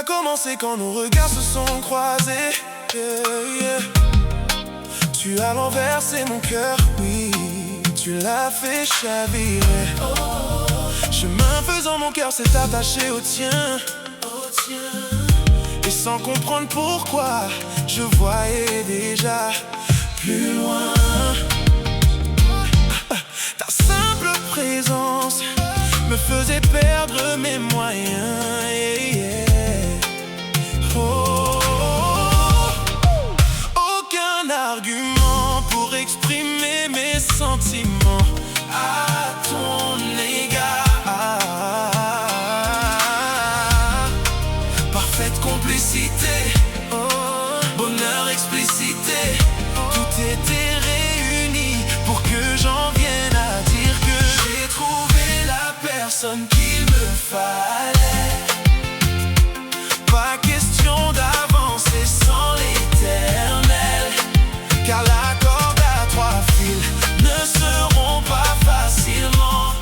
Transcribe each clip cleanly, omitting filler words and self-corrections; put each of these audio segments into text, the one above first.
commencé quand nos regards se sont croisés. Tu as renversé mon cœur, oui, tu l'as fait chavirer. Chemin faisant, mon cœur s'est attaché au tien. Et sans comprendre pourquoi, je voyais déjà plus loin. Ta simple présence me faisait perdre mes moyens. Aucun argument pour exprimer mes sentiments à ton égard. Parfaite complicité, bonheur explicité, tout était réuni pour que j'en vienne à dire que j'ai trouvé la personne qu'il me fallait. Pas question d'avancer sans l'éternel, car la corde à trois fils ne seront pas facilement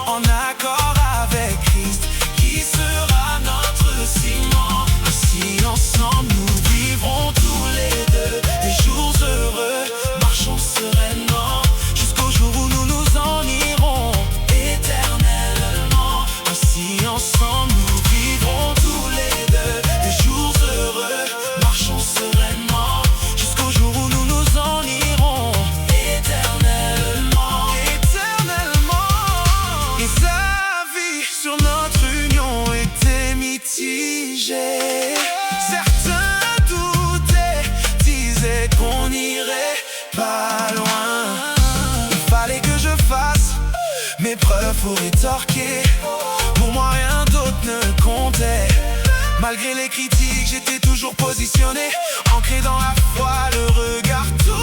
en accord avec Christ, qui sera notre ciment. Ainsi ensemble nous vivrons tous les deux des jours heureux, marchons sereinement jusqu'au jour où nous nous en irons éternellement. Ainsi ensemble nous vivrons tous les deux des jours heureux, marchons sereinement jusqu'au jour où nous nous en irons éternellement. Et sa vie sur notre union était mitigée. Certains doutaient, disaient qu'on n'irait pas loin. Il fallait que je fasse mes preuves pour rétorquer. Pour moi rien d'autre ne comptait. Malgré les critiques, j'étais toujours positionné, ancré dans la foi, le regard tourné